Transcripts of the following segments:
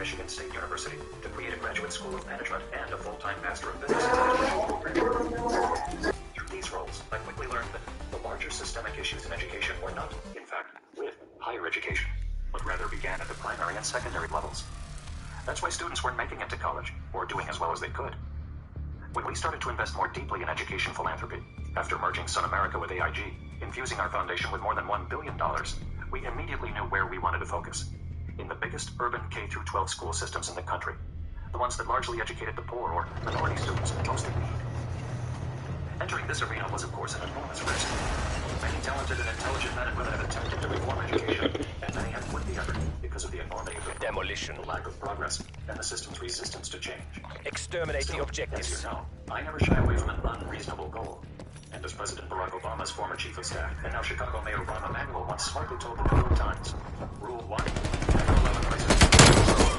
Michigan State University to create a graduate school of management and a full-time Master of Business Administration program. Through these roles, I quickly learned that the larger systemic issues in education were not, in fact, with higher education, but rather began at the primary and secondary levels. That's why students weren't making it to college, or doing as well as they could. When we started to invest more deeply in education philanthropy, after merging Sun America with AIG, infusing our foundation with more than $1 billion, we immediately knew where we wanted to focus. In the biggest urban K-12 school systems in the country. The ones that largely educated the poor or minority students most in need. Entering this arena was, of course, an enormous risk. Many talented and intelligent men and women have attempted to reform education, and many have quit the effort because of the enormity of demolition, the lack of progress, and the system's resistance to change. Exterminate the objectives. As you know, I never shy away from an unreasonable goal. And as President Barack Obama's former chief of staff, and now Chicago Mayor Rahm Emanuel once smartly told the New York Times, Rule 1, never allow a crisis.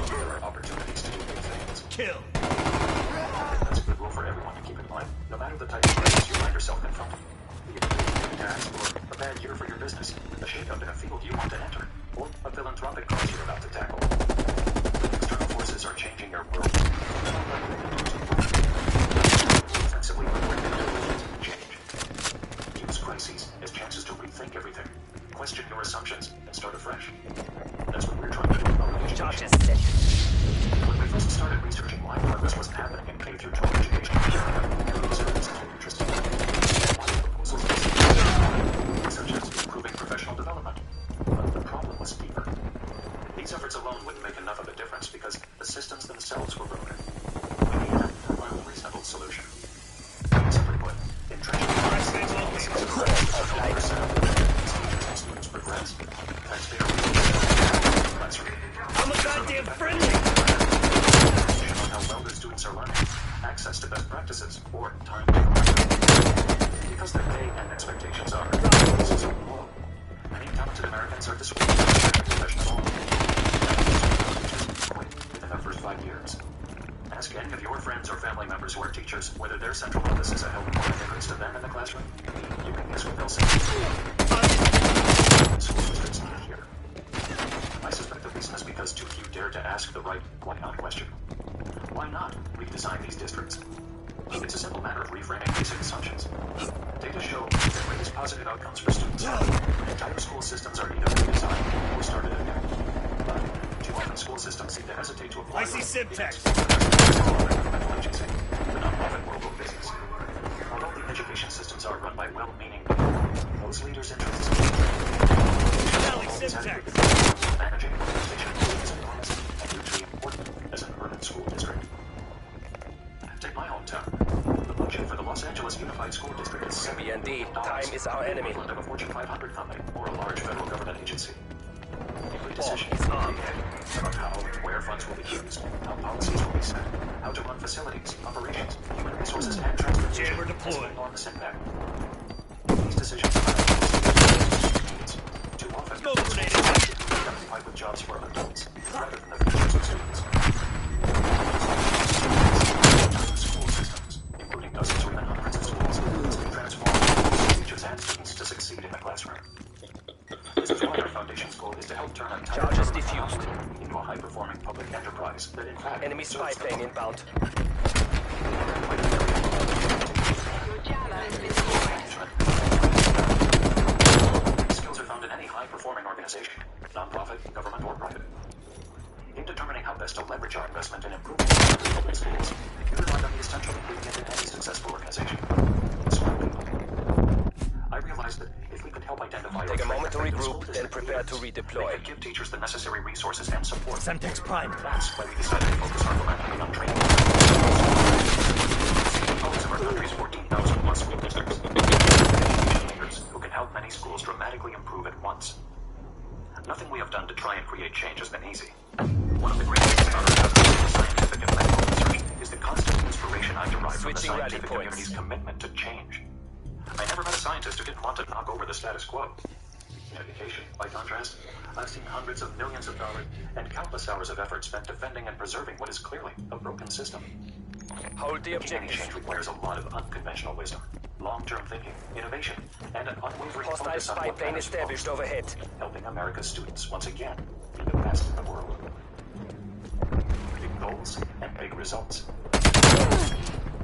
There are opportunities to do big things. Kill. That's a good rule for everyone to keep in mind, no matter the type of crisis you find yourself confronting. Be it a tax or a bad year for your business, a shakeup in a field you want to enter, or a philanthropic cause you're about to tackle. External forces are changing your world. Offensively, change. Use crises as chances to rethink everything, question your assumptions, and start afresh. That's what we're trying to do about education. Charges set. When we first started researching why progress wasn't happening in K-12 education, we considered this an interesting proposals such as improving professional development. But the problem was deeper. These efforts alone wouldn't make enough of a difference because the systems themselves were broken. We needed a more reasonable solution. Simply put, entrenching students progress. I'm a goddamn friendly! On how well their students are learning, access to best practices, or time to learn. Because their pay and expectations are so low, many talented Americans are dissuaded from their profession at all. Quit within their first 5 years. Ask any of your friends or family members who are teachers whether their central offices are helping more difference to them in the classroom. You can guess what they'll say. School districts need it here. I suspect the reason is because too few dare to ask the right why not question. Why not redesign these districts? It's a simple matter of reframing basic assumptions. Data show that brings positive outcomes for students. Entire school systems are either redesigned or started again. But too often school systems seem to hesitate to apply. I see syntax. The nonprofit world of business. Although the education systems are run by well-meaning people, those leaders' interests Syntax. managing organization is enormous and hugely important as an urban school district. Take my hometown. The budget for the Los Angeles Unified School District is $7 billion. Time is our enemy. Equivalent of a Fortune 500 company or a large federal government agency. Every decision is on. about how and where funds will be used, how policies will be set, how to run facilities, operations, human resources, and transportation Jammer deployed. has an enormous impact. These decisions are needs. Too often, Smoke grenade. occupied with jobs for adults rather than the futures of students. School systems, including dozens or even hundreds of schools, must be transformed for teachers and students to succeed in the classroom. This is why our foundation's goal is to help turn entire Charges government diffused. into a high-performing public enterprise that in fact Enemy spy plane inbound. These skills are found in any high-performing organization, nonprofit, government, or private. In determining how best to leverage our investment in improving public schools, we relied on the essential ingredient in any successful organization: smart people. I realized that if we could help identify Take a moment to regroup, then prepare to redeploy. we could give teachers the necessary resources and support. Semtex Prime. That's why we decided to focus our philanthropy on training. Most of our country's 14,000 plus school districts. Leaders who can help many schools dramatically improve at once. Nothing we have done to try and create change has been easy. One of the greatest things about our scientific and medical research is the constant inspiration I derive from the scientific community's commitment to change. I never met a scientist who didn't want to knock over the status quo. In education, by contrast, I've seen hundreds of millions of dollars and countless hours of effort spent defending and preserving what is clearly a broken system. Hold the Any objective. change requires a lot of unconventional wisdom, long-term thinking, innovation, and an unwavering Hostile focus on spy what plane matters established most, overhead. helping America's students once again be the best in the world. results.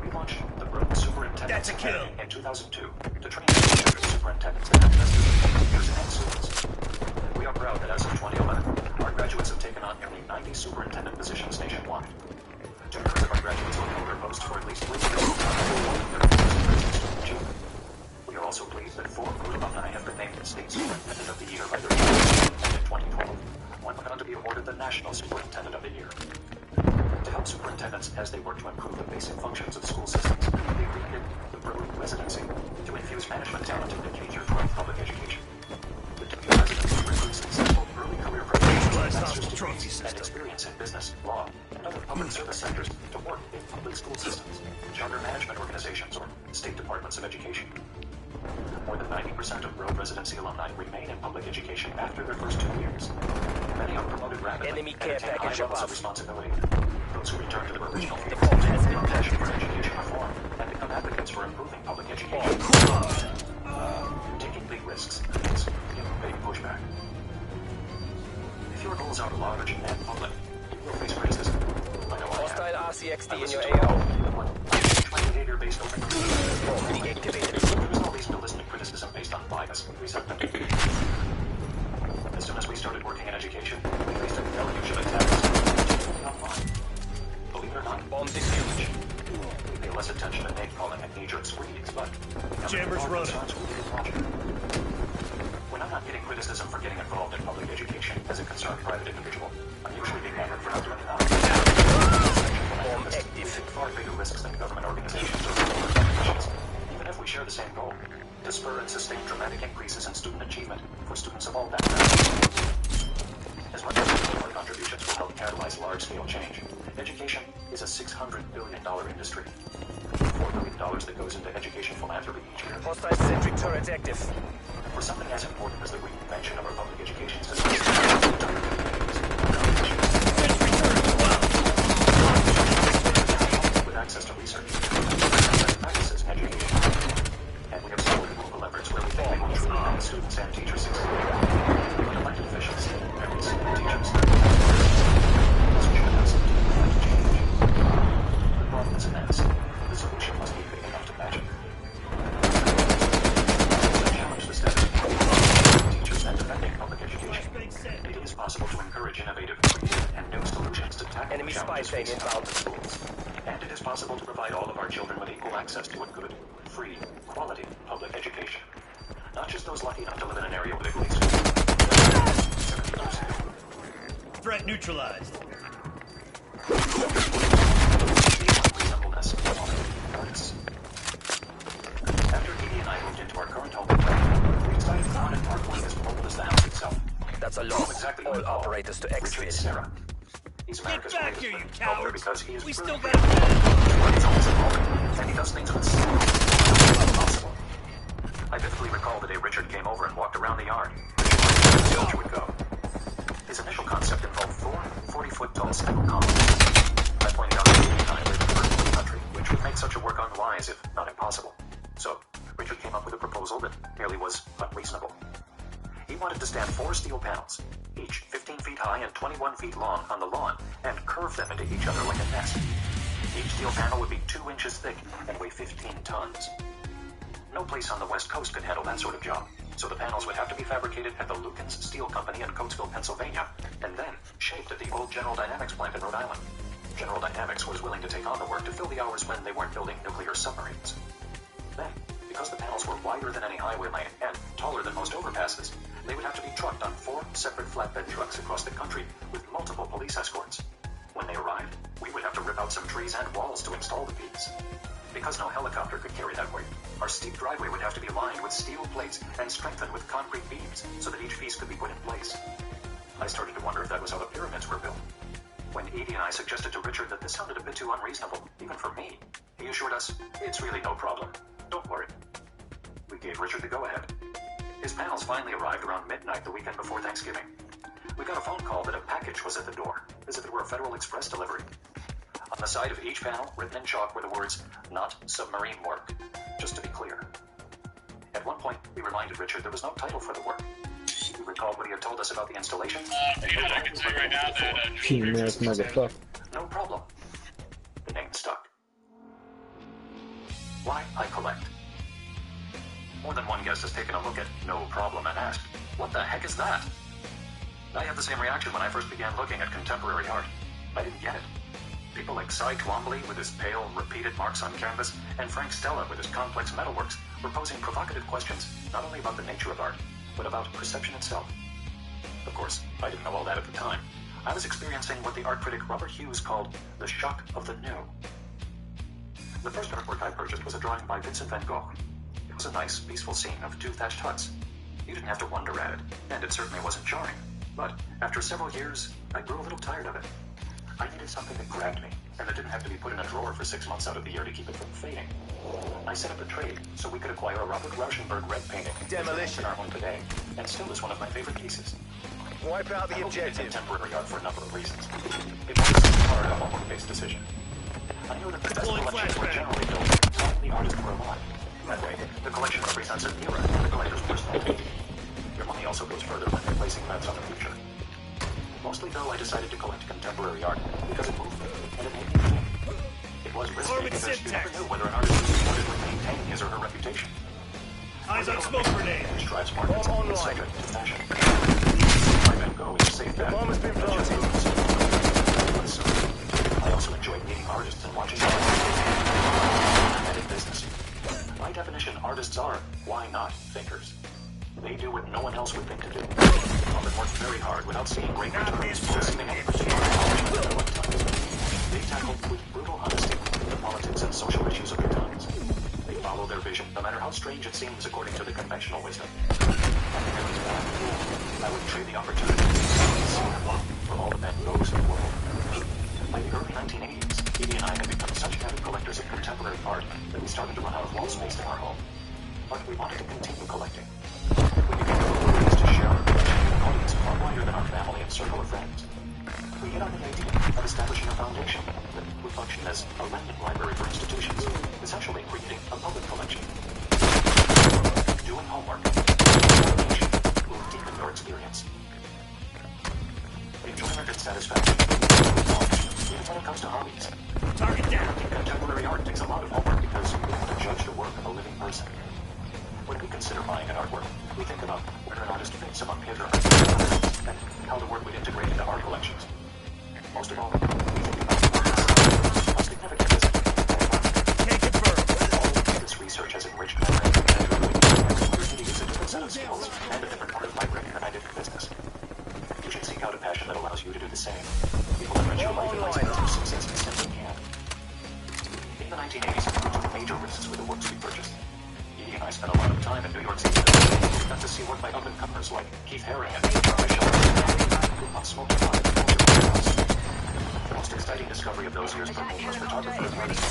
We launched the Road Superintendent's Academy in 2002 to train future superintendents and administrators and students. We are proud that as of 2011, our graduates have taken on nearly 90 superintendent positions nationwide. 2/3 of our graduates will hold their posts for at least 3 years. We are also pleased that 4 good alumni have been named State Superintendent of the Year by their peers, and in 2012, one went on to be awarded the National Superintendent of the Year. To help superintendents as they work to improve the basic functions of school systems, they created the Broad Residency to infuse management talent into K-12 public education. The 2-year residency recruits successful early career professionals with master's degrees and experience in business, law, and other public service sectors to work in public school systems, charter management organizations, or state departments of education. More than 90% of Broad Residency alumni remain in public education after their first 2 years. Many are promoted rapidly Enemy and care attain high package levels of above. responsibility. Those who return to their original The fields bomb has been are passionate for planted. education reform and become advocates for improving public education. Taking big risks means giving big pushback. If your goals are large and public, you will face criticism. I know I Hostile have. RCXD I in listen your to AO. my behavior based on Bomb deactivated. there is no reason to listen to criticism based on bias and resentment. As soon as we started working in education, we faced a deluge of attacks, particularly online. Believe it or not, Bomb defused. we pay less attention to name calling and knee-jerk squeaks, but Jammers running. when I'm not getting criticism for getting involved in public education as a concerned private individual, I'm usually being hammered for not doing enough. Bomb active. Far bigger risks than government organizations or organizations, even if we share the same goal, to spur and sustain dramatic increases in student achievement for students of all backgrounds. As much as our contributions will help catalyze large-scale change, education is a $600 billion industry. $4 billion that goes into education philanthropy each year. Hostile sentry turret active. For something as important as the reinvention of our public education system, with access to research, practices in education, and we have supported local efforts where we think they will truly help students and teachers succeed. But elected officials, parents, and teachers, this should have some change. The problem is immense. The solution must be big enough to match it. Challenge the status quo. Teachers and defending public education. It is possible to encourage innovative, creative, and new solutions to tackle Enemy the spy challenges plane facing inbound. public schools. And it is possible to provide all of our children with equal access to a good, free, quality public education. Not just those lucky enough to live in an area with a great school. Threat neutralized. Reasonableness works. After Edie and I moved into our current home, we decided we wanted our point as mobile as the house itself. That's a loss. All operators to Richard exfil. Sarah. He's America's back greatest here, you popular cowards! because he is We brutally still got but he's always involved, and he does things with skill. Impossible. I vividly recall the day Richard came over and walked around the yard. Richard the soldier would go. His initial concept involved 4 40-foot-tall steel columns. I pointed out that he and I lived in the country, which would make such a work unwise, if not impossible. So, Richard came up with a proposal that merely was unreasonable. He wanted to stand 4 steel panels, each 15 feet high and 21 feet long, on the lawn, and curve them into each other like a nest. Each steel panel would be 2 inches thick and weigh 15 tons. No place on the West Coast could handle that sort of job, so the panels would have to be fabricated at the Lukens Steel Company in Coatesville, Pennsylvania, and then shaped at the old General Dynamics plant in Rhode Island. General Dynamics was willing to take on the work to fill the hours when they weren't building nuclear submarines. Then, because the panels were wider than any highway lane and taller than most overpasses, they would have to be trucked on 4 separate flatbed trucks across the country with multiple police escorts. When they arrived, we would have to rip out some trees and walls to install the beams. Because no helicopter could carry that weight, our steep driveway would have to be lined with steel plates and strengthened with concrete beams so that each piece could be put in place. I started to wonder if that was how the pyramids were built. When Edie and I suggested to Richard that this sounded a bit too unreasonable, even for me, he assured us, "It's really no problem. Don't worry." We gave Richard the go-ahead. His panels finally arrived around midnight the weekend before Thanksgiving. We got a phone call that a package was at the door, as if it were a Federal Express delivery. On the side of each panel, written in chalk, were the words, "Not submarine work," just to be clear. At one point, we reminded Richard there was no title for the work. We recalled what he had told us about the installation. Peanut, I can say right now that Peanut motherfucker. No problem. artist has taken a look at No Problem and asked, "What the heck is that?" I had the same reaction when I first began looking at contemporary art. I didn't get it. People like Cy Twombly with his pale, repeated marks on canvas, and Frank Stella with his complex metalworks were posing provocative questions, not only about the nature of art, but about perception itself. Of course, I didn't know all that at the time. I was experiencing what the art critic Robert Hughes called the shock of the new. The first artwork I purchased was a drawing by Vincent van Gogh. It was a nice, peaceful scene of two thatched huts. You didn't have to wonder at it, and it certainly wasn't jarring. But after several years, I grew a little tired of it. I needed something that grabbed me, and that didn't have to be put in a drawer for 6 months out of the year to keep it from fading. I set up a trade so we could acquire a Robert Rauschenberg red painting, Demolition. in our home today, and still is one of my favorite pieces. Wipe out the I objective. contemporary art for a number of reasons. It was hard a homework-based decision. I know that the best Deploying collections were flashbang. generally built while the artists were alive. That way, the collection represents an era in the collector's personal taste. Your money also goes further when you're placing bets on the future. Mostly, though, I decided to collect contemporary art because it moved me and it made me think. It was risky Armored because you syntax. never knew whether an artist was supported with maintaining his or her reputation. Eyes on smoke grenade. Which drives markets Bomb and is online. subject to fashion. I then go and safe bet. bomb has been planted. I also enjoy meeting artists and watching them and in business. By definition, artists are, why not, thinkers. They do what no one else would think to do. Often work very hard without seeing great returns or receiving any particular acknowledgement in their lifetimes. They tackle with brutal honesty the politics and social issues of their times. They follow their vision, no matter how strange it seems according to the conventional wisdom. I would trade the opportunity to see them for all the bad goes in the world. By the early 1980s, Edie and I had become such avid collectors of contemporary art that we started to run out of wall space in our home. But we wanted to continue collecting. We began to look for ways to share our collection with an audience far wider than our family and circle of friends. We hit on the idea of establishing a foundation that would function as a lending library for institutions, essentially creating a public collection. Doing homework will deepen your experience. Enjoyment and satisfaction. Even when it comes to hobbies. Target down. Contemporary art takes a lot of homework because you have to judge the work of a living person. When we consider buying an artwork, we think about where an artist fits among his or her artists and how the work would integrate into our collections. Most of all, we think about the artist. How significant is it? Can't confirm. All of this research has enriched my brain and really is a different set of skills and a different part of my brain than I did in business. You should seek out a passion that allows you to do the same. It will enrich your life in ways that true success simply can't. In the 1980s, we took major risks with the works we purchased. Edie and I spent a lot of time in New York City. We got to see work by up-and-comers like Keith Haring and Michelle who not smoking pot at the house. The most exciting discovery of those years for me was photographer and artist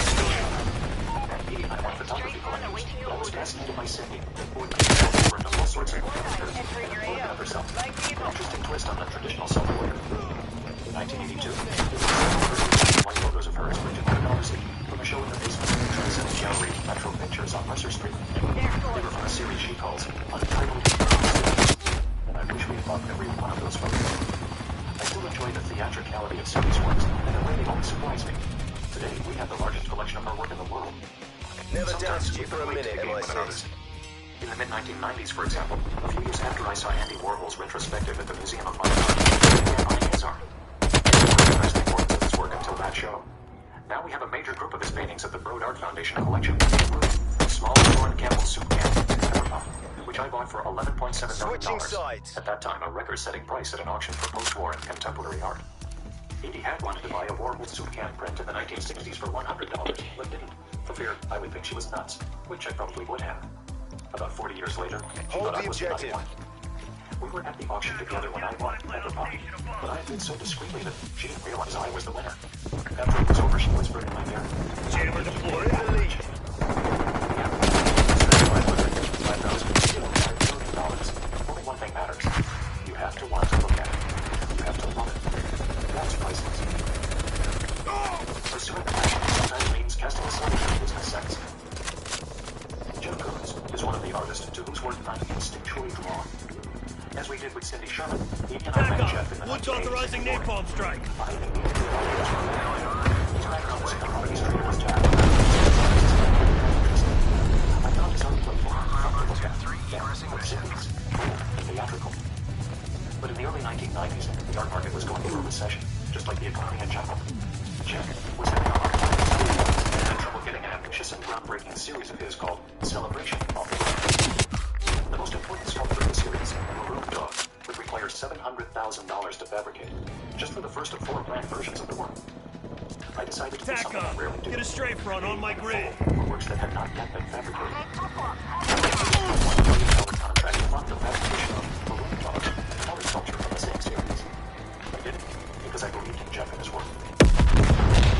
Edie and I weren't photography collectors, but I was fascinated by Cindy, who would make work of all sorts of photographers and photograph herself. An interesting twist on the traditional self-work. In 1982, white photos of her as printed $100 from a show in the basement of the Transcendent Gallery Metro Pictures on Mercer Street. They were from a series she calls Untitled Cities, and I wish we had bought every one of those photos. I still enjoy the theatricality of Cindy's works, and the way they always surprise me. Today, we have the largest collection of her work in the world. Never Sometimes doubted you it's for a late to minute, game with an MI6. artist. In the mid-1990s, for example, a few years after I saw Andy Warhol's retrospective at the Museum of Modern Art, I began buying his art. I didn't recognize the importance of his work until that show. Now we have a major group of his paintings at the Broad Art Foundation collection, including a small Lauren Campbell soup can, Pepperpot, which I bought for $11.7 million. Switching sides. At that time, a record-setting price at an auction for post-war and contemporary art. Edie had wanted to buy a Warhol soup can print in the 1960s for $100, but didn't, for fear I would think she was nuts, which I probably would have. About 40 years later, she Hold thought I the was the objective. nutty one. We were at the auction together when I bought Pepperpot, but I did so discreetly that she didn't realize I was the winner. After it was over, she whispered in my ear, Jammer We're deployed. in the lead. Only one thing matters. You have to want to look at it. You have to love it. That's priceless. Pursuing a passion sometimes means casting aside your business sense. Jeff Koons is one of the artists to whose work I'm instinctually drawn. As we did with Cindy Sherman, Edie and I Back met Jeff in up. the Woods 1980s. authorizing napalm strike. I immediately liked his work. His background was in the Harmony Street was Jack. I found his art playful, fun to look at, and me a jungle. Jeff was having a hard time and had trouble getting an ambitious and groundbreaking series of his called Celebration off the ground. The most important sculpture of the series, Maroon Dog, would require $700,000 to fabricate, just for the first of 4 planned versions of the work. I decided to do Tack something I on. rarely do. Get a straight front on my grid. For works that had not yet been fabricated. $1 million contract to fund the fabrication of Maroon Dog, another sculpture from the same series. I did it because I believed in Jeff and his work.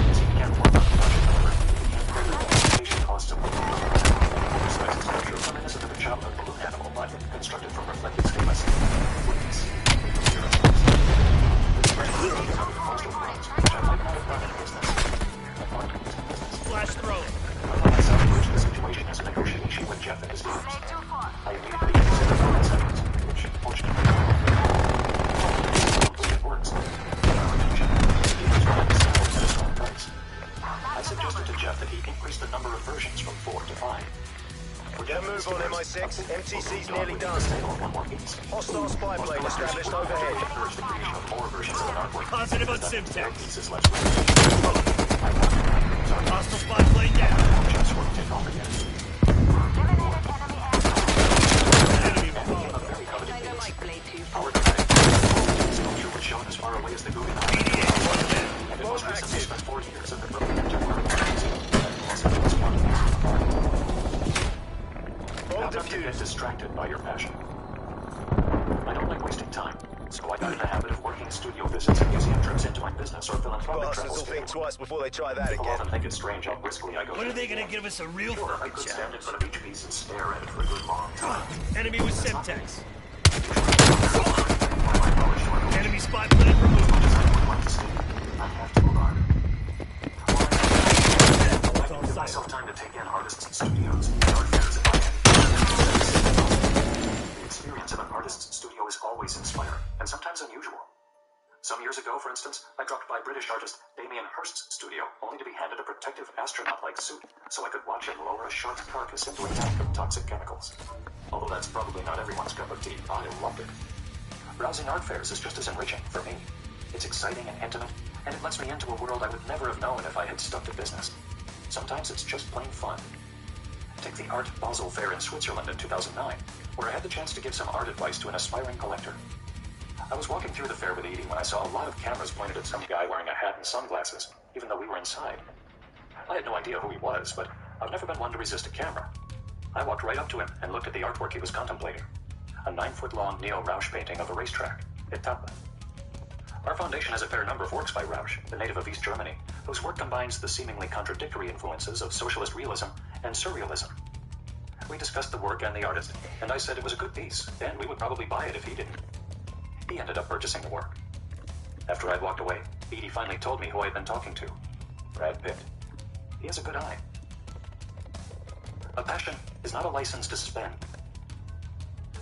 As he began work on the project, however, he began crediting the fabrication costs of Maroon Dog. An oversized sculpture reminiscent of a childhood balloon animal but constructed from reflective stainless. Would be seen in the mirror. Postal bronze, which I might not have done in business. I wanted to use in business. Flash throw. I let myself approach the situation as a negotiation with Jeff and his dealers. I immediately considered all incentives, which fortunately it works. Dealers wanted to sell at a strong price. I suggested to Jeff that he increase the number of versions from 4 to 5. Get a move on, MI6. MTC's nearly done. One more piece. Hostile spy plane established overhead. Encourage the creation of more versions of an artwork. Positive on Simtex. Pieces less Hostile spy plane down. Jeff's work take off again. Enemy A below. very coveted piece. Our dramatic sculpture was shown as far away as the Guggenheim. And it was recently spent 4 years at the Berlin Temporary Museum. Also, it was one of art. Now, not to get distracted by your passion. I don't like wasting time, so I got in the habit of working studio visits and museum trips into my business or philanthropic Bastards travels. will think twice before they try that People again. often think it's strange how briskly I go. When are they gonna give us a real Sure, I fucking could stand in challenge? front of each piece and stare at it for a good long time. Enemy with Simtex. My knowledge to my Enemy spy plane removed. much as I would like to stay, I have to move on. I can give myself time to take in artists and studios, art fairs, and the experience of an artist's studio is always inspiring, and sometimes unusual. Some years ago, for instance, I dropped by British artist Damien Hirst's studio, only to be handed a protective astronaut-like suit, so I could watch him lower a shark's carcass into a tank of toxic chemicals. Although that's probably not everyone's cup of tea, I love it. Browsing art fairs is just as enriching for me. It's exciting and intimate, and it lets me into a world I would never have known if I had stuck to business. Sometimes it's just plain fun. Take the Art Basel Fair in Switzerland in 2009, where I had the chance to give some art advice to an aspiring collector. I was walking through the fair with Edie when I saw a lot of cameras pointed at some guy wearing a hat and sunglasses, even though we were inside. I had no idea who he was, but I've never been one to resist a camera. I walked right up to him and looked at the artwork he was contemplating. A 9-foot-long neo-Rausch painting of a racetrack, Etappe. Our foundation has a fair number of works by Rausch, the native of East Germany, whose work combines the seemingly contradictory influences of socialist realism and surrealism. We discussed the work and the artist, and I said it was a good piece, and we would probably buy it if he didn't. He ended up purchasing the work. After I'd walked away, Edie finally told me who I'd been talking to. Brad Pitt. He has a good eye. A passion is not a license to spend.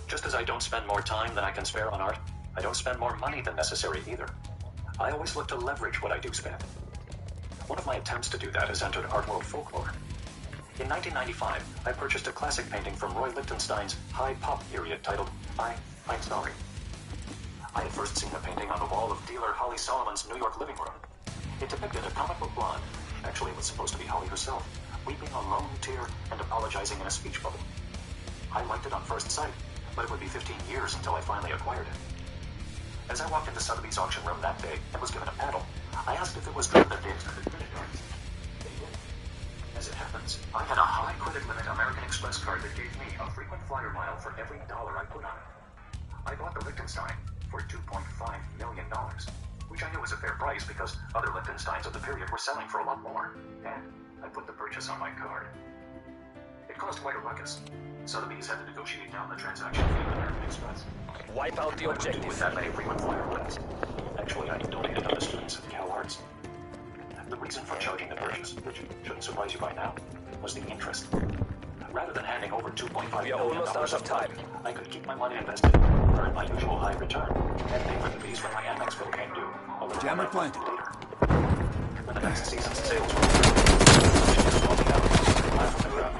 Just as I don't spend more time than I can spare on art, I don't spend more money than necessary either. I always look to leverage what I do spend. One of my attempts to do that has entered art world folklore. In 1995, I purchased a classic painting from Roy Lichtenstein's high pop period titled I'm Sorry. I had first seen the painting on the wall of dealer Holly Solomon's New York living room. It depicted a comic book blonde, actually it was supposed to be Holly herself, weeping a lone tear and apologizing in a speech bubble. I liked it on first sight, but it would be 15 years until I finally acquired it. As I walked into Sotheby's auction room that day and was given a paddle, I asked if it was true that they accepted credit cards. They did. As it happens, I had a high credit limit American Express card that gave me a frequent flyer mile for every dollar I put on it. I bought the Lichtenstein for $2.5 million, which I knew was a fair price because other Lichtensteins of the period were selling for a lot more, and I put the purchase on my card. It caused quite a ruckus. Sotheby's had to negotiate down the transaction fee with American Express. Wipe out the What would I do with objective. that many frequent flyer miles? Actually, I donated them to students at Cal Arts. The reason for charging the purchase, which shouldn't surprise you by now, was the interest. Rather than handing over $2.5 We are million almost out of up front, time. I could keep my money invested, earn my usual high return, and pay for the fees when my Amex bill came due. A little Jammer more planted. later. When the next season's sales were over, laugh from the crowd.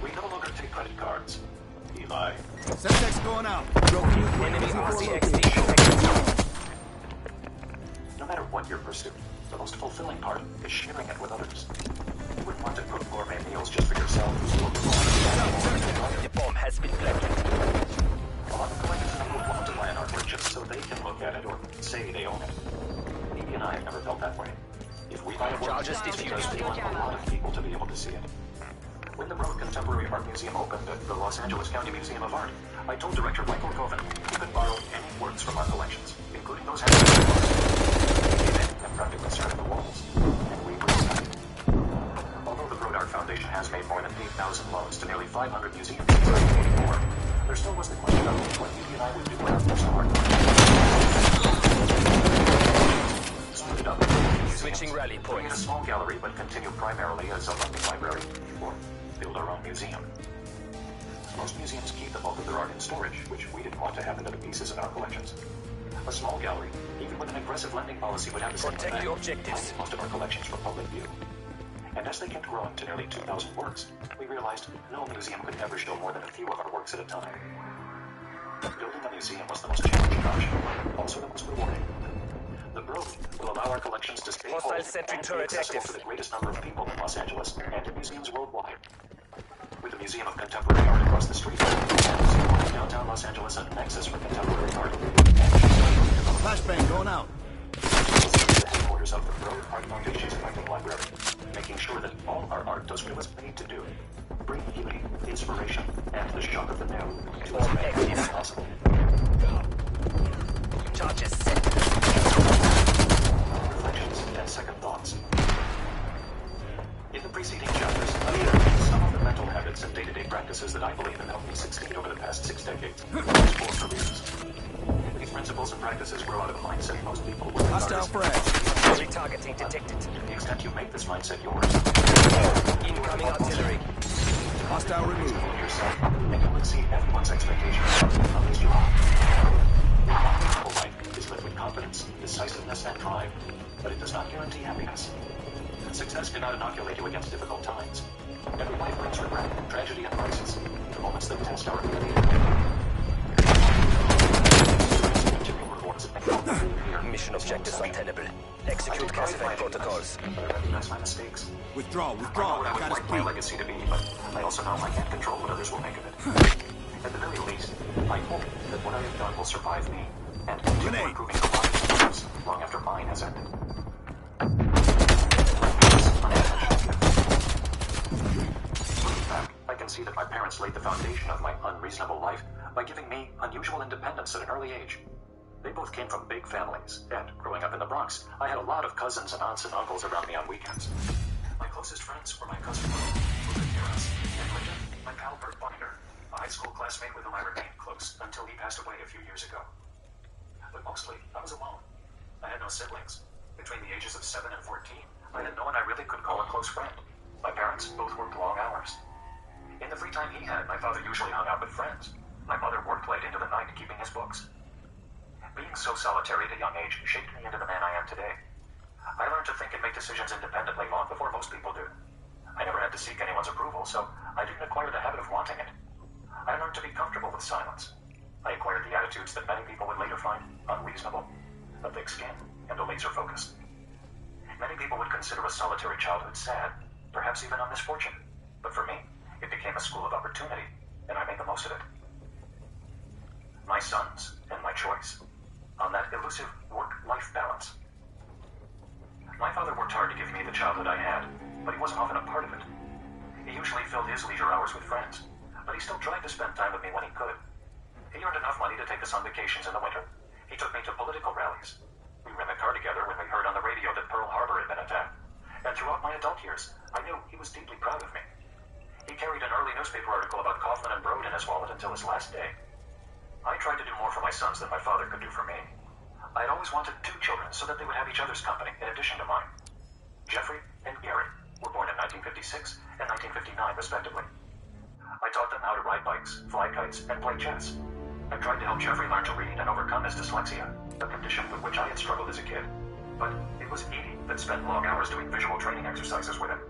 We no longer take credit cards. Eli. Semtex going out. Broken you. Enemy Looking for RCXD. location. No matter what your pursuit, The most fulfilling part is sharing it with others. You wouldn't want to cook gourmet meals just for yourself. The bomb has been planted. A lot of collectors would want to buy an art purchase so they can look at it or say they own it. Evie and I have never felt that way. If we buy a work, Charges diffused. we want a lot of people to be able to see it. When the Broad Contemporary Art Museum opened at the Los Angeles County Museum of Art, I told director Michael Coven he could borrow any works from our collections, including those handmade books. He came in and practically started the walls, and we were excited. Although the Broad Art Foundation has made more than 8,000 loans to nearly 500 museums since 1984, there still was the question of what Evie and I would do with our personal art. Split it up. Switching rally Bring in a points. small gallery, but continue primarily as a lending library, or build our own museum. Most museums keep the bulk of their art in storage, which we didn't want to happen to the pieces in our collections. A small gallery, even with an aggressive lending policy, would have the same Protect effect, your objectives. hiding most of our collections from public view. And as they kept growing to nearly 2,000 works, we realized no museum could ever show more than a few of our works at a time. Building a museum was the most challenging option, also the most rewarding. The Broad will allow our collections to stay Hostile whole sentry and be turret accessible active. to the greatest number of people in Los Angeles and in museums worldwide. With the Museum of Contemporary Art across the street, and Museum in downtown Los Angeles a nexus for contemporary art, and Flashbang going out. the headquarters of the Broad Art Foundation's collecting library, making sure that all our art does what it was made to do: bring beauty, inspiration, and the shock of the new to as many people as possible. Charges set. Reflections and second thoughts. In the preceding chapters, I shared some of the mental habits and day-to-day practices that I believe have helped me succeed over the past 6 decades in these 4 careers. These principles and practices grow out of a mindset most people would regard Hostile as frag. Retargeting detected. to the extent you make this mindset yours. Incoming artillery. Hostile removed. Full of yourself, and you'll exceed everyone's expectations. At least you are. Your whole life is lived with confidence, decisiveness, and drive, but it does not guarantee happiness. Success cannot inoculate you against difficult times. Every life brings regret, tragedy, and crisis, the moments that test our ability to Mission objectives untenable. Execute classified protocols. But I recognize my mistakes. Withdraw, I know withdraw. what I would Got us like my beat. legacy to be, but I also know I can't control what others will make of it. At the very least, I hope that what I have done will survive me and continue Grenade. improving the lives of others long after mine has ended. Looking back, I can see that my parents laid the foundation of my unreasonable life by giving me unusual independence at an early age. They both came from big families, and growing up in the Bronx, I had a lot of cousins and aunts and uncles around me on weekends. My closest friends were my cousin Ron, who lived near us, and Linda, my pal Bert Binder, a high school classmate with whom I remained close until he passed away a few years ago. But mostly, I was alone. I had no siblings. Between the ages of 7 and 14, I had no one I really could call a close friend. My parents both worked long hours. In the free time he had, my father usually hung out with friends. My mother worked late into the night keeping his books. Being so solitary at a young age shaped me into the man I am today. I learned to think and make decisions independently long before most people do. I never had to seek anyone's approval, so I didn't acquire the habit of wanting it. I learned to be comfortable with silence. I acquired the attitudes that many people would later find unreasonable: a thick skin and a laser focus. Many people would consider a solitary childhood sad, perhaps even a misfortune. But for me, it became a school of opportunity, and I made the most of it. My sons and my choice. On that elusive work-life balance. My father worked hard to give me the childhood I had, but he wasn't often a part of it. He usually filled his leisure hours with friends, but he still tried to spend time with me when he could. He earned enough money to take us on vacations in the winter. He took me to political rallies. We were in the car together when we heard on the radio that Pearl Harbor had been attacked. And throughout my adult years, I knew he was deeply proud of me. He carried an early newspaper article about Kaufman and Broad in his wallet until his last day. I tried to do more for my sons than my father could do for me. I had always wanted 2 children so that they would have each other's company in addition to mine. Jeffrey and Gary were born in 1956 and 1959, respectively. I taught them how to ride bikes, fly kites, and play chess. I tried to help Jeffrey learn to read and overcome his dyslexia, a condition with which I had struggled as a kid. But it was Edie that spent long hours doing visual training exercises with him.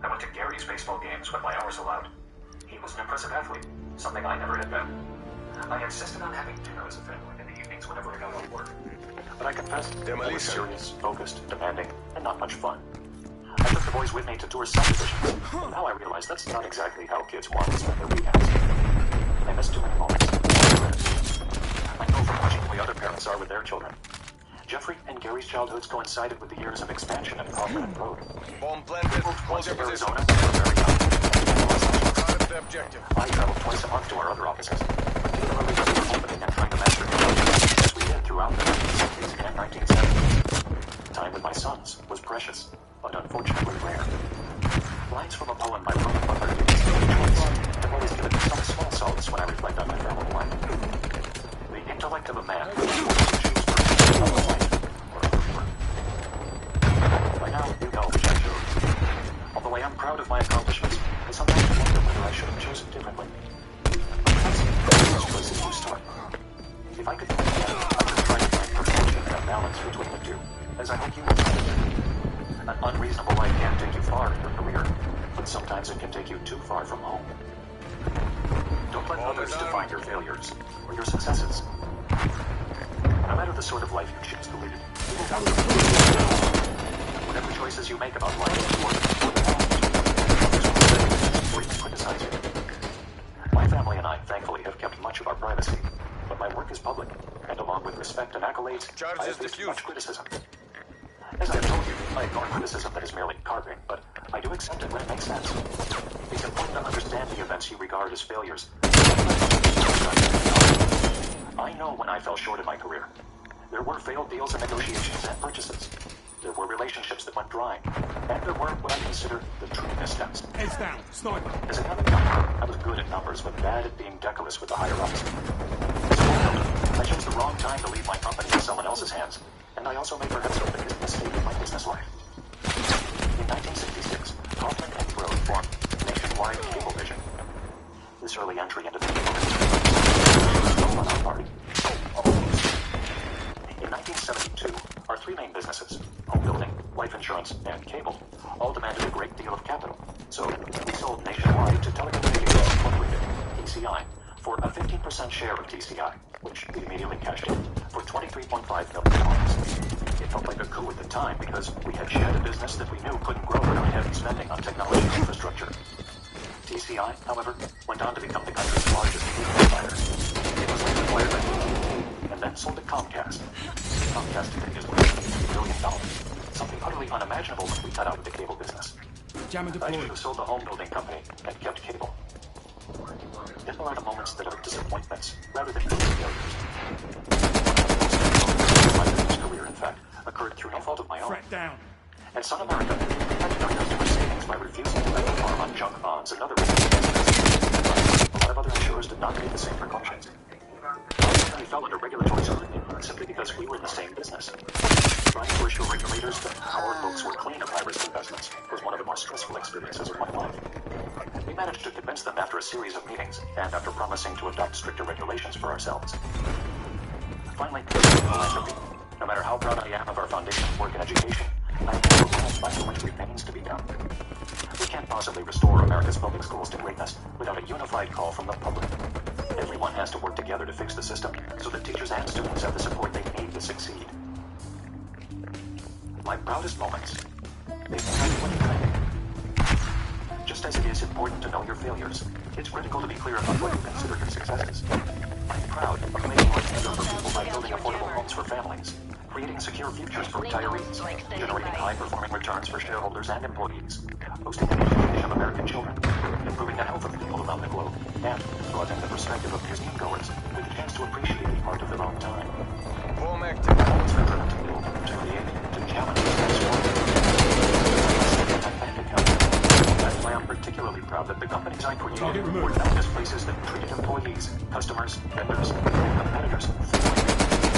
I went to Gary's baseball games when my hours allowed. He was an impressive athlete, something I never had been. I insisted on having dinner as a family in the evenings whenever I got off work. But I confessed I was serious, focused, demanding, not much fun. I took the boys with me to tour subdivisions, and now I realize that's not exactly how kids want to spend their weekends. They miss too many moments. I know from watching the way other parents are with their children. Jeffrey and Gary's childhoods coincided with the years of expansion at Kaufman and Road. Bomb planted. Hold Once your in position. Arizona, they were very young. Out of the objective. I traveled twice a month to our other offices, particularly when we were opening and trying to master technology as we did throughout the 1960s and 1970s. Time with my sons was precious, but unfortunately rare. Lines from a poem by William Butler Yeats have always given me some small solace when I reflect on my family life. The intellect of a man who is forced to choose for a life or a career. By now, you know which I chose. Although I am proud of my accomplishments, I sometimes wonder whether I should have chosen differently. Those choices you start. If I could do it again, I would try to find perfection and a balance between the two, as I hope you would. An unreasonable life can take you far in your career, but sometimes it can take you too far from home. Don't let others define your failures or your successes. No matter the sort of life you choose to lead, you will have to whatever choices you make about life or the others will say or even criticize you. My family and I, thankfully, have kept much of our privacy, but my work is public, and along with respect and accolades, Charge I is have faced diffused. much criticism. As I have told you, I ignore criticism that is merely carping, but I do accept it when it makes sense. It's important to understand the events you regard as failures. I know when I fell short in my career. There were failed deals and negotiations and purchases. There were relationships that went dry. And there were what I consider the true missteps. Heads down. Sniper. As a young accountant, I was good at numbers, but bad at being decorous with the higher-ups. As a homeowner, I chose the wrong time to leave my company in someone else's hands, and I also made perhaps the biggest mistake in my business life. In 1966, Kaufman and Road formed Nationwide Cablevision. This early entry into the cable industry was no on our party. In 1972, our three main businesses, home building, life insurance, and cable, all demanded a great deal of capital. So we sold Nationwide to Telecommunications Incorporated, TCI, for a 15% share of TCI, which we immediately cashed in for $23.5 million. It felt like a coup at the time because we had shed a business that we knew couldn't grow without heavy spending on technology and infrastructure. TCI, however, went on to become the country's largest cable provider. It was later acquired by AT&T and then sold to Comcast. Comcast today is worth $80 billion, something utterly unimaginable when we cut out of the cable business. Jammer I should deployed. have sold the home building company and kept cable. There are the moments that are disappointments rather than failures. My business career, in fact, occurred through no fault of my own. Threat down. At Sun America, I had no customer savings by refusing to bet the farm on junk bonds and other risky businesses. A lot of other insurers did not take the same precautions. We fell under regulatory scrutiny simply because we were in the same business. Trying to assure regulators that our books were clean of high-risk investments was one of the more stressful experiences of my life. We managed to convince them after a series of meetings and after promising to adopt stricter regulations for ourselves. Finally, philanthropy. No matter how proud I am of our foundation's work in education, I am overwhelmed by how much remains to be done. We can't possibly restore America's public schools to greatness without a unified call from the public. Everyone has to work together to fix the system so that teachers and students have the support they need to succeed. My proudest moments, they've been what you think. Just as it is important to know your failures, it's critical to be clear about what you consider your successes. I'm proud of making life easier for people by building affordable homes for families, creating secure futures for retirees, generating high-performing returns for shareholders and employees, boosting the education of American children, improving the health of people around the globe, and broadening the perspective of museum-goers with a chance to appreciate the art of their own time. Bomb active. I've always been driven to build, to create, to challenge, and transform. Bank account. That's why I'm particularly proud that the companies I created were not just places that treated employees, customers, vendors, and competitors fairly,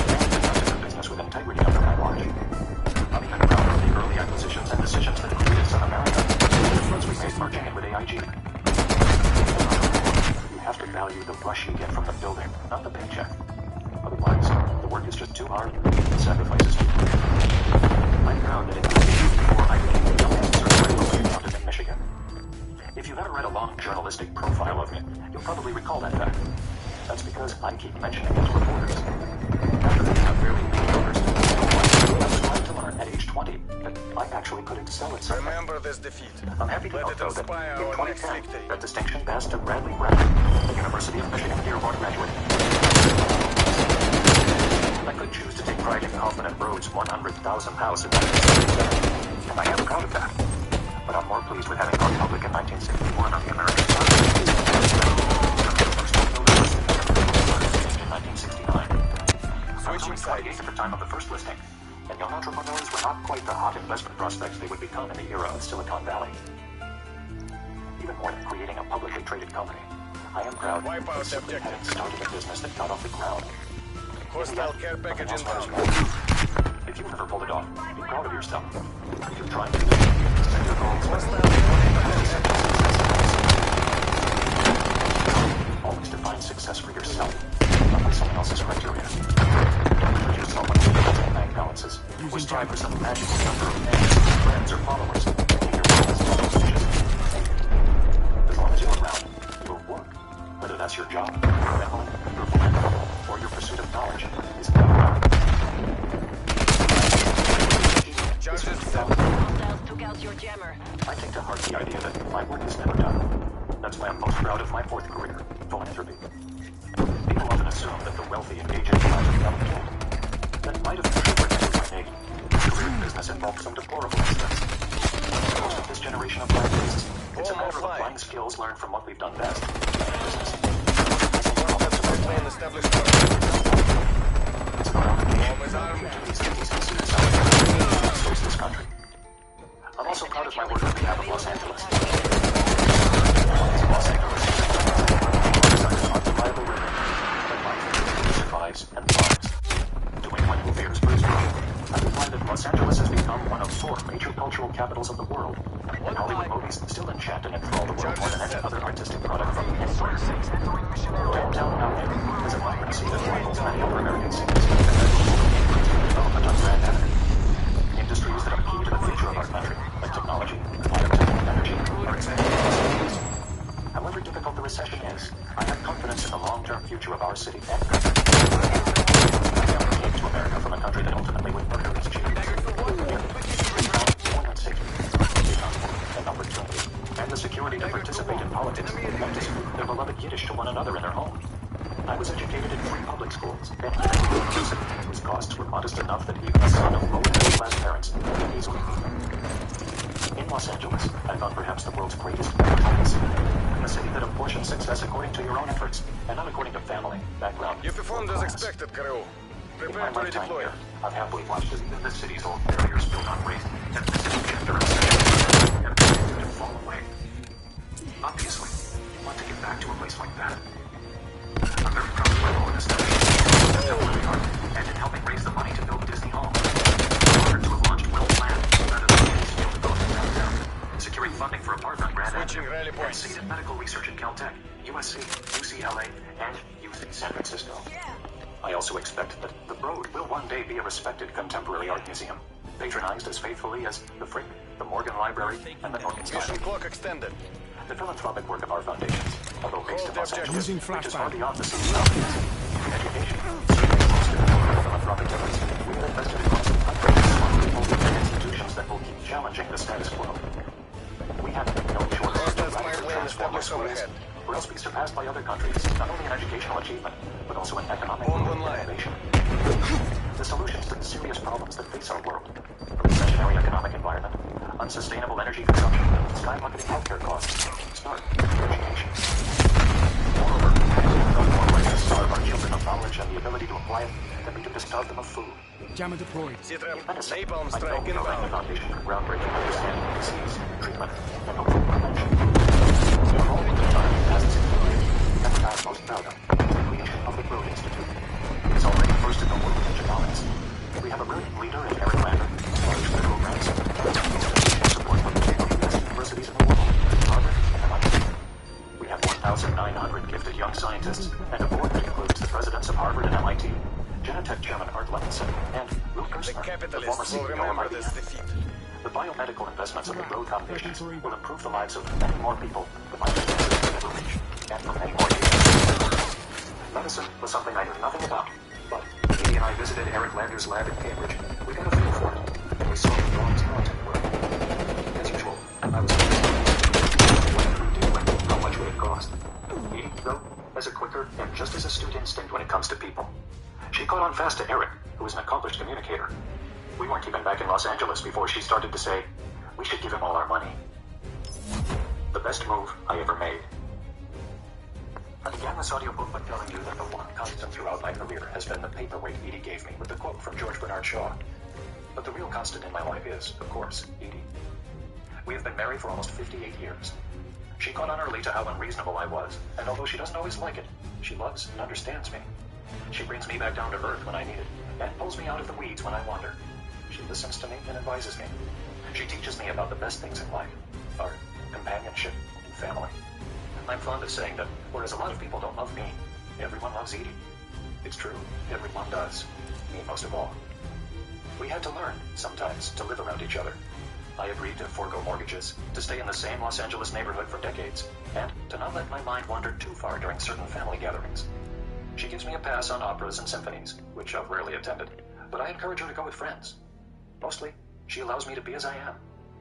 and conducted their business with integrity under my watch. I'm even proud of the early acquisitions and decisions that created Sun America, the ones we made merging in with AIG. You have to value the rush you get from the building, not the paycheck. Otherwise, the work is just too hard, the sacrifices too great. I'm proud that in 1984 I became the youngest certified public accountant in Michigan. If you've ever read a long journalistic profile of me, you'll probably recall that fact. That's because I keep mentioning it to reporters. After being a fairly mediocre student, I was glad to learn at age 20 that I actually could excel at something. Remember this defeat. I'm happy to Let note, it though, that inspire in our 2010, next victory. that distinction passed to Bradley Brown, a University of Michigan Dearborn graduate. I could choose to take pride in Kaufman and Broad's 100,000 house in 1977, and I am proud of that. But I'm more pleased with having gone public in 1961 on the American side. In 1969. Switching sides. At the time of the first listing, and young entrepreneurs were not quite the hot investment prospects they would become in the era of Silicon Valley. Even more than creating a publicly traded company, I am proud Wipe out of simply objective. having started a business that got off the ground. Hostile care package inbound. If you've ever pulled it off, be proud of yourself. If you're trying to do it, set your goals. Always define success for yourself, not by someone else's criteria. Don't judge yourself on your bank balances, or strive for some magical number of fans, friends, or followers. Make your goals more ambitious. As long as you're around, your work, whether that's your job, your family, your philanthropy, or your pursuit of knowledge, is never done. Charges set. Hostiles took out your jammer. I take to heart the idea that my work is never done. That's why I'm most proud of my fourth career, philanthropy. People often assume that the wealthy engage in life without guilt. That might have been true for many like me. This career in business involved some deplorable incidents. For most of this generation of life, it's a matter of applying skills learned from what we've done best in business. Plan established. It's about opportunity to these cities and success this country. I'm also proud of my work on behalf of Los Angeles. Los Angeles is an undeniable river that life survives and thrives. To win one fears for his vision, I reply that Los Angeles has become one of 4 major cultural capitals of the world, and Hollywood movies still enchant and enthrall the world more than any other artistic product from anywhere. Downtown LA is a vibrancy that rivals many other American cities. Development on Grand Avenue. Industries that are key to the future of our country, like technology, biotech, and energy, are expanding in cities. However difficult the recession is, I have confidence in the long-term future of our city and country. My family came to America from a country that ultimately would murder its children. We found more than safety, and opportunity, and the security to participate in politics and to speak their beloved Yiddish to one another in their home. I was educated in 3 public schools and in a university whose costs were modest enough that even a son of low middle-class parents could easily meet. In Los Angeles, I found perhaps the world's greatest meritocracy city, a city that apportions success according to your own efforts and not according to family, background, You performed or as class. expected, Karoo. In Prepare my to lifetime redeploy. here, I've happily watched as even the city's old barriers built on race, ethnicity, gender, and sexuality have continued to fall away. Obviously, you want to get back to a place like that. I'm very proud of my role in establishing the art and in helping raise the money to build Disney Hall. I'm honored to have launched well-planned, rather than skill development downtown, securing funding for a park on Grand Switching Avenue, rally and points. seeded medical research at Caltech, USC, UCLA, and UC San Francisco. I also expect that the Broad will one day be a respected contemporary art museum, patronized as faithfully as the Frick, the Morgan Library, and the Norton Mission Style. clock extended. The philanthropic work of our foundations, although based in Los Angeles, Using reaches flashbang. far beyond the city's boundaries. In education, serving most of the philanthropic efforts, we have invested across the country in smart people and institutions that will keep challenging the status quo. We have no choice but to radically transform our schools, or else be surpassed by other countries, not only in educational achievement, but also in economic Bomb growth online. and innovation. The solutions to the serious problems that face our world, a recessionary economic environment, unsustainable energy consumption, skyrocketing healthcare costs, start with education. Moreover, no more ways to starve our children of knowledge and the ability to apply it than we do to starve them of food. Jammer deployed. Citral, Medicine, napalm I strike know we are laying the inbound. foundation for groundbreaking understanding of disease, treatment, and hopefully prevention. We are all working on it as its employees, and what I'm most proud of is the creation of the Broad Institute. It's already first in the world in genomics. We have a brilliant leader in Eric Lander, large federal grants, and support from the best universities in the world, Harvard and MIT. We have 1,900 gifted young scientists, and a board that includes the presidents of Harvard and MIT, Genentech Chairman Art Levinson, and Lou The Gerstner, the former capitalists will CEO of remember this IBM. defeat. The biomedical investments of the Broad Foundation will improve the lives of many more people than my businesses will ever reach, and for many more years. Medicine was something I knew nothing about, but when he and I visited Eric Lander's lab in Cambridge, we got a feel for it, and we saw the drawings content work. comes to people. She caught on fast to Eric, who is an accomplished communicator. We weren't even back in Los Angeles before she started to say, we should give him all our money. The best move I ever made. I began this audiobook by telling you that the one constant throughout my career has been the paperweight Edie gave me with the quote from George Bernard Shaw. But the real constant in my life is, of course, Edie. We have been married for almost 58 years. She caught on early to how unreasonable I was, and although she doesn't always like it, she loves and understands me. She brings me back down to earth when I need it, and pulls me out of the weeds when I wander. She listens to me and advises me. She teaches me about the best things in life, art, companionship, and family. I'm fond of saying that, whereas a lot of people don't love me, everyone loves Edie. It's true, everyone does. Me most of all. We had to learn, sometimes, to live around each other. I agreed to forego mortgages, to stay in the same Los Angeles neighborhood for decades, and to not let my mind wander too far during certain family gatherings. She gives me a pass on operas and symphonies, which I've rarely attended, but I encourage her to go with friends. Mostly, she allows me to be as I am.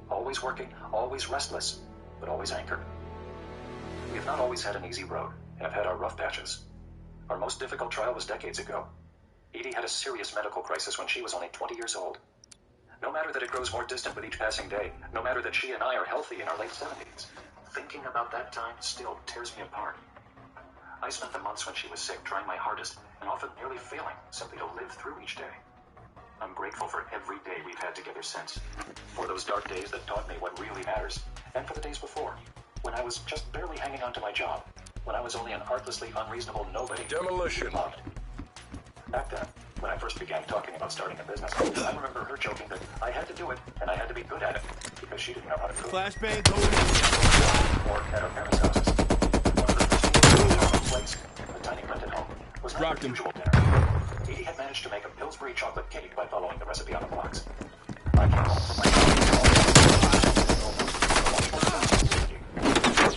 Always working, always restless, but always anchored. We have not always had an easy road, and have had our rough patches. Our most difficult trial was decades ago. Edie had a serious medical crisis when she was only 20 years old. No matter that it grows more distant with each passing day, no matter that she and I are healthy in our late 70s, thinking about that time still tears me apart. I spent the months when she was sick trying my hardest, and often nearly failing, simply to live through each day. I'm grateful for every day we've had together since. For those dark days that taught me what really matters, and for the days before, when I was just barely hanging on to my job, when I was only an artlessly unreasonable nobody. Demolition. Loved. Back then, when I first began talking about starting a business, I remember her joking that I had to do it, and I had to be good at it, because she didn't know how to cook. Flashbang going. Or at our parents' houses. One of the first place, a tiny rented home, was not Dropped the him. usual dinner. Edie had managed to make a Pillsbury chocolate cake by following the recipe on the box. I came home from my job.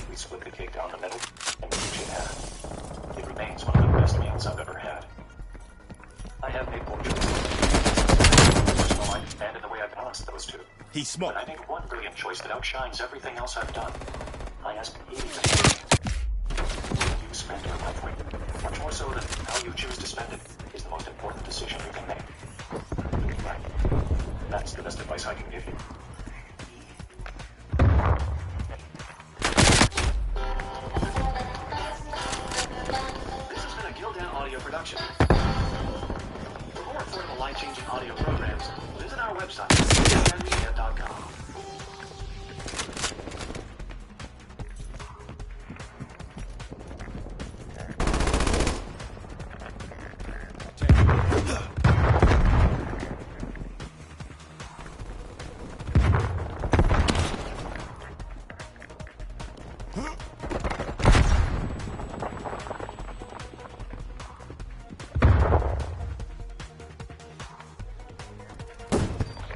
We split the cake down the middle, and we each ate half. It remains one of the best meals I've ever had. I have made poor choices. In my personal life, and in the way I balanced those two. He But smoked. I made one brilliant choice that outshines everything else I've done. I asked Edie to marry me. Will you spend your life with? Much more so than how you choose to spend it is the most important decision you can make. Right. That's the best advice I can give you. This has been a Gildan audio production. For more affordable life-changing audio programs, visit our website, gildanmedia.com.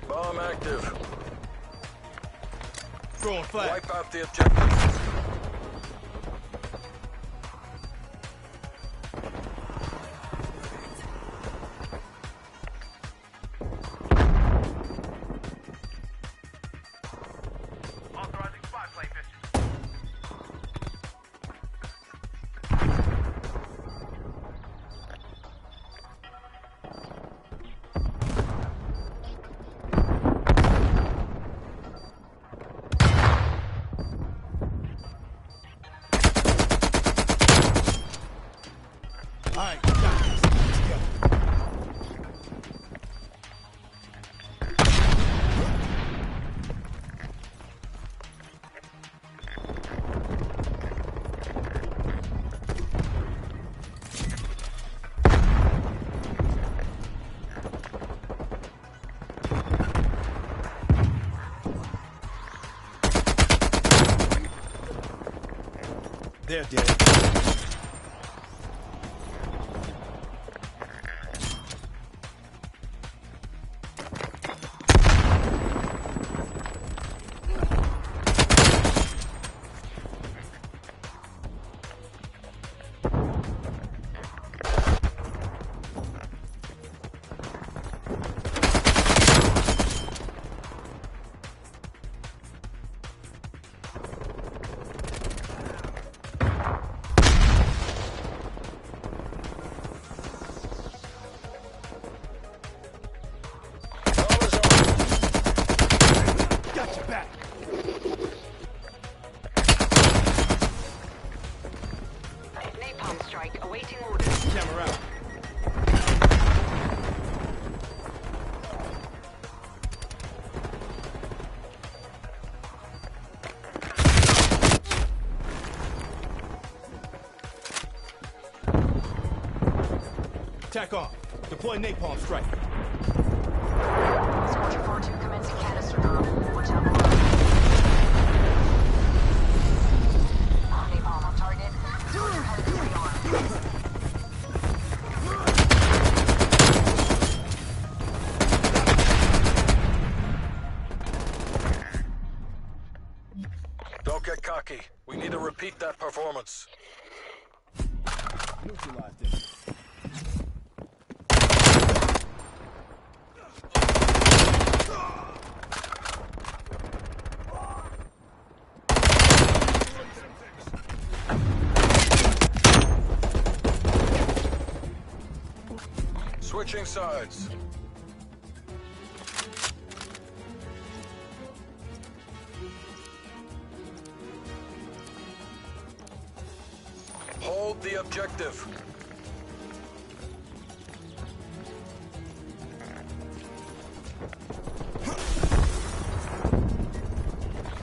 Bomb active. Throwing flag. Wipe out the objective. Authorizing spy plane mission. All right, got this. Let's go. They're dead. Attack on. Deploy napalm strike. Soldier 4-2 commencing canister bomb. Watch out below. Napalm on target. Soldier headed to rearm. Don't get cocky. We need to repeat that performance. Neutralized him. Switching sides. Hold the objective.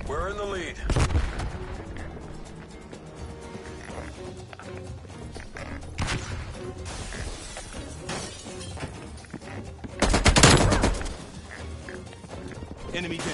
We're in the lead. Enemy down.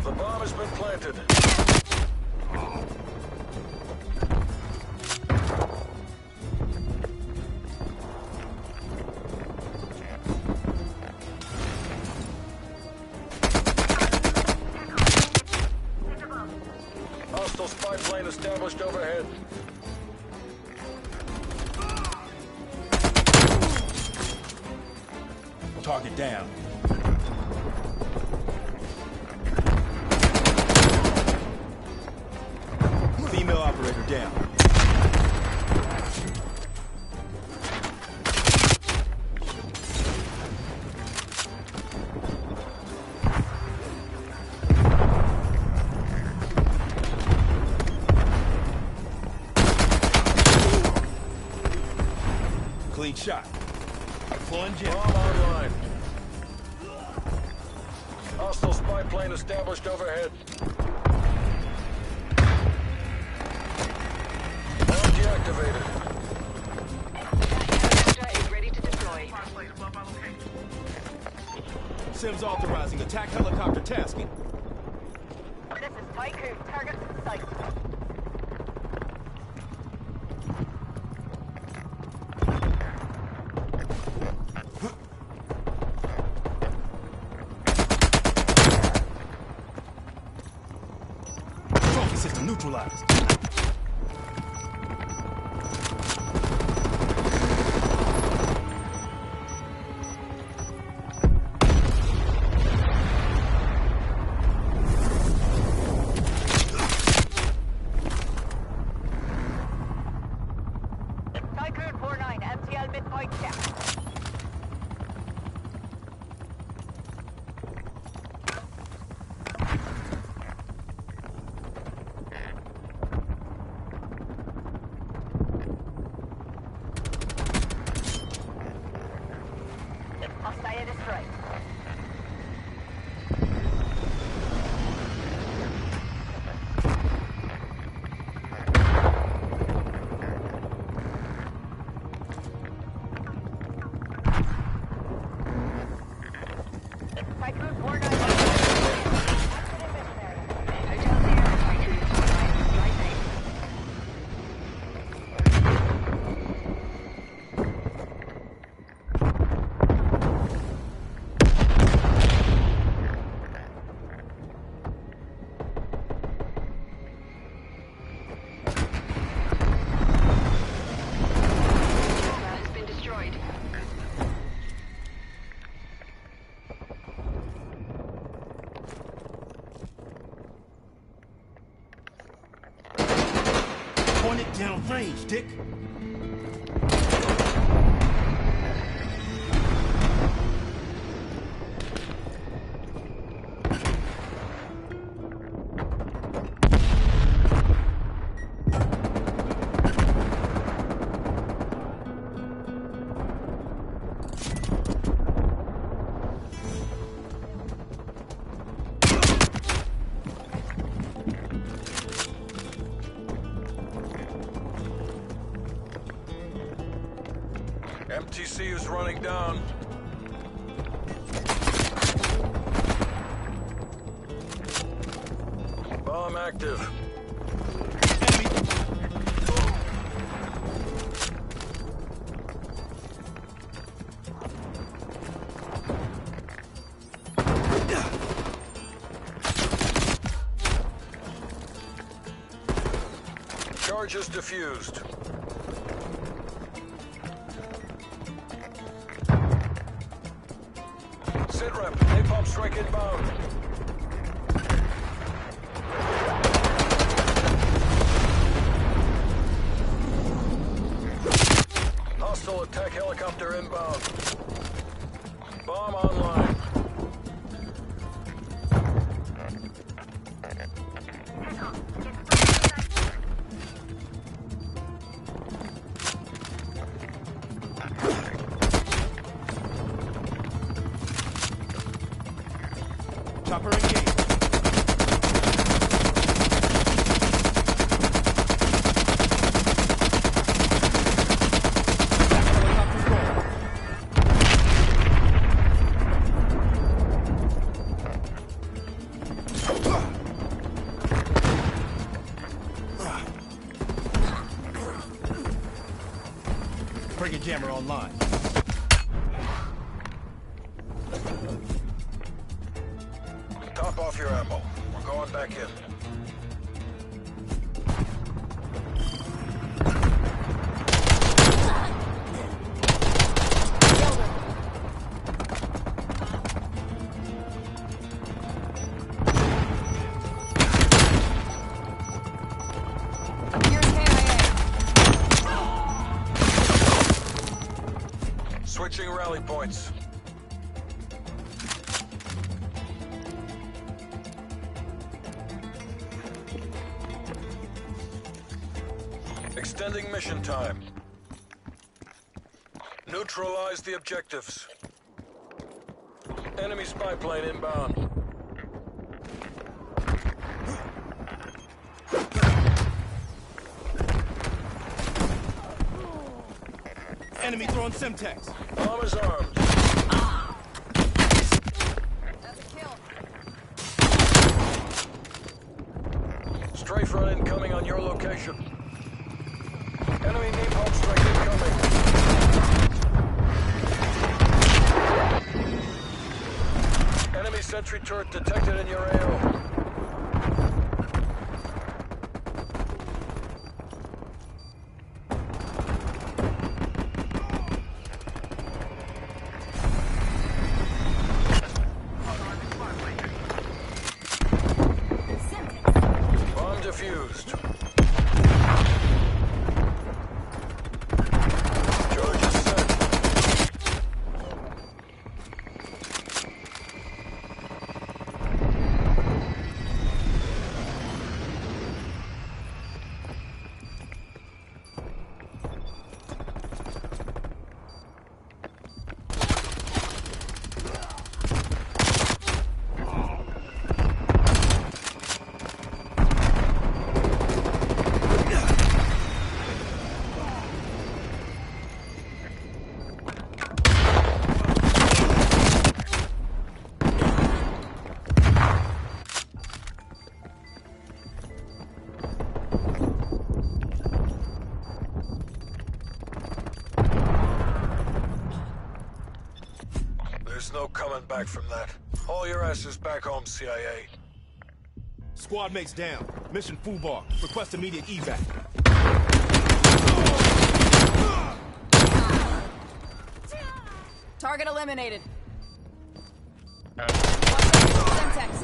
The bomb has been planted. Hostile spy plane established overhead. Target down. Female operator down. Clean shot. Deploying jet. Bomb online. Hostile spy plane established overhead. Bomb deactivated. Extra is ready to deploy. Sims authorizing attack helicopter tasking. This is Tycoon. Target in sight. Trophy system neutralized. Tycoon 4-9, MTL midpoint check. Hostile destroyed. Tycoon 4-9. Hotel there, Tycoon 4-9. Drive safe. dick. MTC is running down. Bomb active. Charges diffused. Sitrep, napalm strike inbound. Hostile attack helicopter inbound. Bomb online. Chopper engaged. Helicopter's going. Frigate jammer online. Top off your ammo. We're going back in. Switching rally points. Extending mission time. Neutralize the objectives. Enemy spy plane inbound. Enemy throwing Semtex. Bomb is armed. That's a kill. Strafe run incoming on your location. Enemy napalm strike incoming. Enemy sentry turret detected in your AO. Bomb defused. Charge is set. There's no coming back from that. Haul your asses back home, CIA. Squad mates down. Mission Fubar. Request immediate evac. Target eliminated. Watch out, Semtex.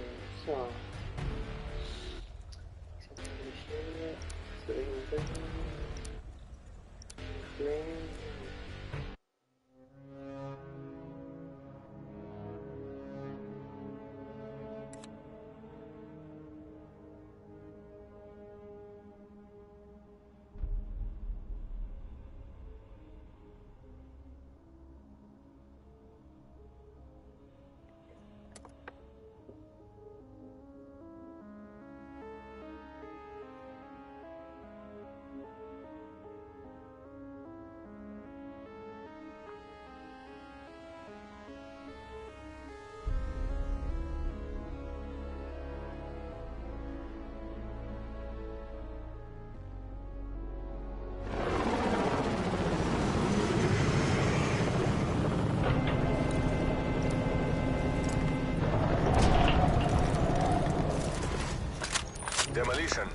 그래서 Demolition.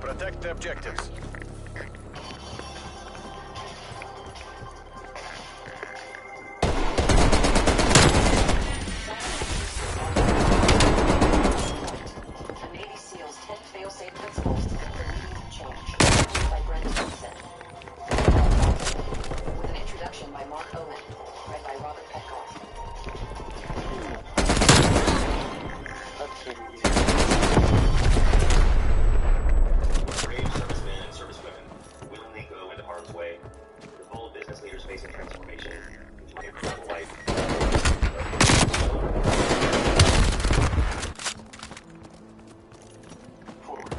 Protect the objectives. Navy SEALs 10 fail-safe principles for immediate change by Brent Thompson. With an introduction by Mark Owen, read by Robert Petkoff. Brave servicemen and servicewomen willingly go into harm's way. The whole business leaders facing transformation into a incredible life. Forward.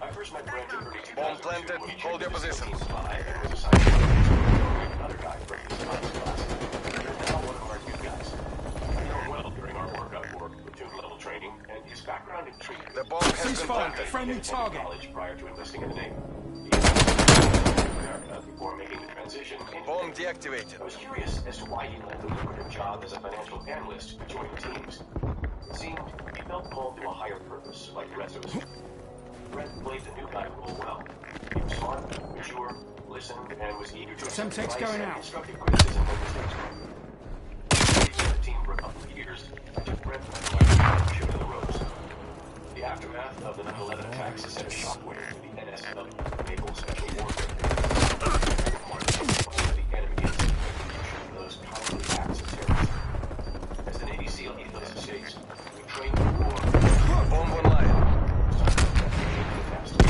I first met Brent in early 2002 Bomb planted. when he Hold your joined the positions. Team 5 and was assigned to another guy from his science class. You're now one of our new guys. I know him well during our workup for platoon level training, and his background intrigued me. The bomb has been Ceasefire. planted. Friendly He attended target. college prior to enlisting in the Navy. He attended America before making the transition into Bomb the Navy. deactivated. I was curious as to why he left the lucrative job as a financial analyst to join the teams. It seemed he felt called to a higher purpose, like the rest of us. Brent played the new guy role well. He was smart, mature, listened, and was eager to accept Semtex advice going and out. constructive criticism when mistakes were made. He led the team for a couple of years, and took Brent under the leadership of the ropes. The aftermath of the 9/11 attacks has sent a shockwave to the NSW, Naval Special Warfare. The enemy is the execution of those cowardly acts of terrorism. As the Navy SEAL ethos states, we train for war. Bomb online.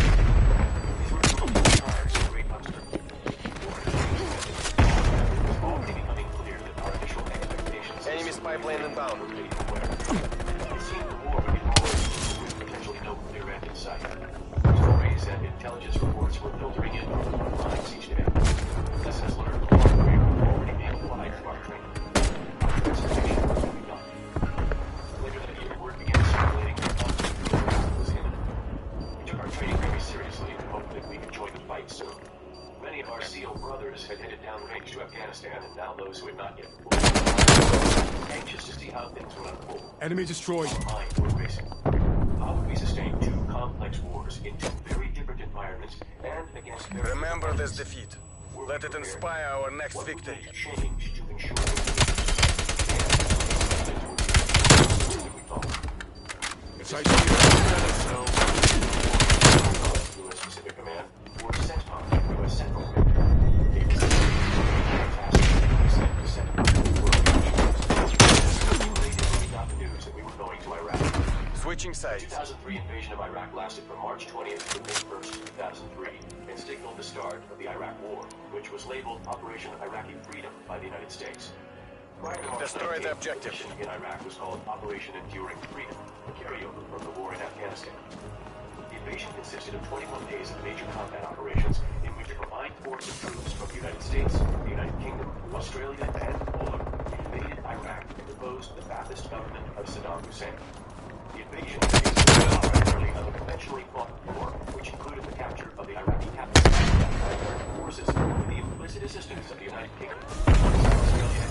These were the times of great uncertainty. It was already becoming clear that our initial expectations. Enemy spy plane inbound. It seemed the war would be over with potentially no clear end in sight. Stories and intelligence reports were filtering in from the front lines each day. Lessons learned the hard way were already being applied to our training. Our transformation was begun. Later that year, word began circulating that conflict was imminent. We took our training very seriously and hoped that we could join the fight soon. Many of our SEAL brothers had headed downrange to Afghanistan, and now those who had not yet reported. Anxious to see how things would unfold. Enemy destroyed. Our minds were racing. How would we sustain two complex wars in two very different environments and against very Remember different this opponents? defeat. Were we Let it prepared? inspire our next What would victory. we change to ensure we follow? It's ideal. U.S. Pacific Command or CENTCOM, U.S. Central Command. It was a task to send the we got the news that we were going to Iraq. Switching The sides. 2003 invasion of Iraq lasted from March 20th to May 1st, 2003, and signaled the start of the Iraq War, which was labeled Operation Iraqi Freedom by the United States. Prior to March Destroy the 19th, objective. mission in Iraq was called Operation Enduring Freedom, a carryover from the war in Afghanistan. The invasion consisted of 21 days of major combat operations in which a combined force of troops from the United States, the United Kingdom, Australia, and Poland invaded Iraq and deposed the Ba'athist government of Saddam Hussein. The invasion was primarily of a conventionally fought war, which included the capture of the Iraqi capital by American forces with the implicit assistance of the United Kingdom, Australia,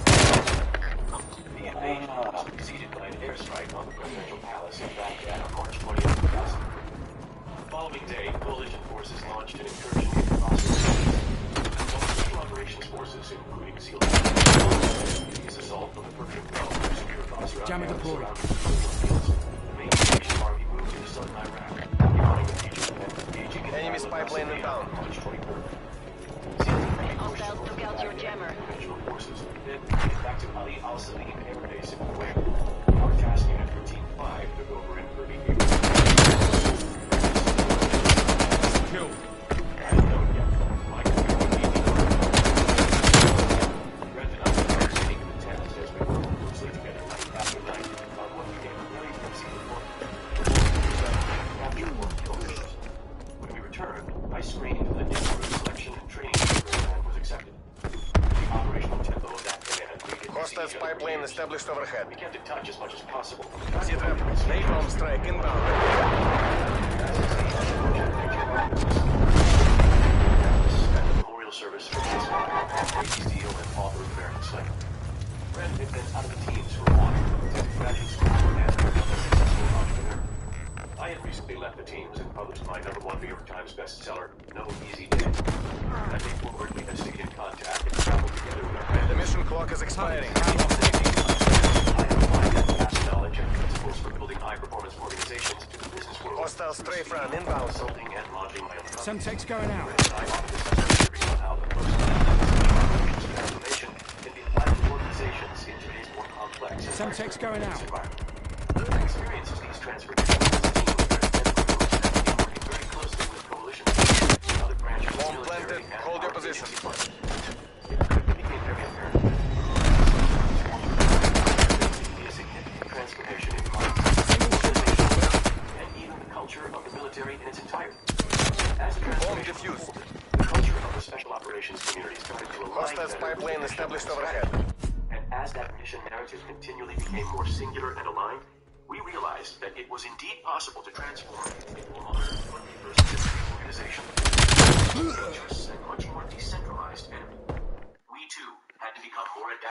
and the invasion was preceded by an airstrike on the presidential palace in Baghdad on March 20th, 2003. The following day, coalition forces launched an incursion into Bosnia. While the special operations operations forces, including SEAL His assault from the Pershing Gulf to secure thoughts around Jammer deployed. The main invasion army moved into southern Iraq, occupying the region and engaging in Enemy spy plane inbound. March 23rd. Hostiles took out your jammer. Conventional forces, then headed back to Ali Al Salim Air Base in Kuwait. Our task unit for Team 5 took over in Kirby Field. Kill. I don't know yet. My computer will need Brent and I were participating in the task as we worked closely together night after night on what became a very busy report. Capture more kill missions. When we returned, I screened the Deestroying selection and training program and was accepted. The operational tempo of that command we didn't Hostile see each spy other plane years. established overhead. We kept in touch as much as possible. Z-trap. Napalm strike inbound. Memorial service for his Navy SEAL and author of American Sniper. Brent had been out of the teams for a while, attended graduate school, and become a successful entrepreneur. I had recently left the teams and published my #1 New York Times bestseller, No Easy Day. I think forward we had stayed in contact and traveled together with our The friends. mission clock is expiring. I have applied that past knowledge and principles for building high-performance organizations to the business world. Hostile strafe run inbound. Consulting and launching my own company. Some tech's going out. I offer this as on how the post-operations transformation can be applied to organizations in today's more complex and Some tech's going out. environment. I experiences these transformations as a team leader and working very closely with coalitions and other branches of the Bomb military planted. and Hold your our position. agency partners. It quickly became very apparent that be a significant transformation in organization and even the culture of the military in its entirety. As the transformation defused. unfolded, the culture of the special operations community started to align Hostile better spy with plane the mission established and overhead. strategy. And as that mission narrative continually became more singular and aligned, we realized that it was indeed possible to transform into a modern 21st century organization. Dangerous and much more decentralized, and we too had to become more adaptable.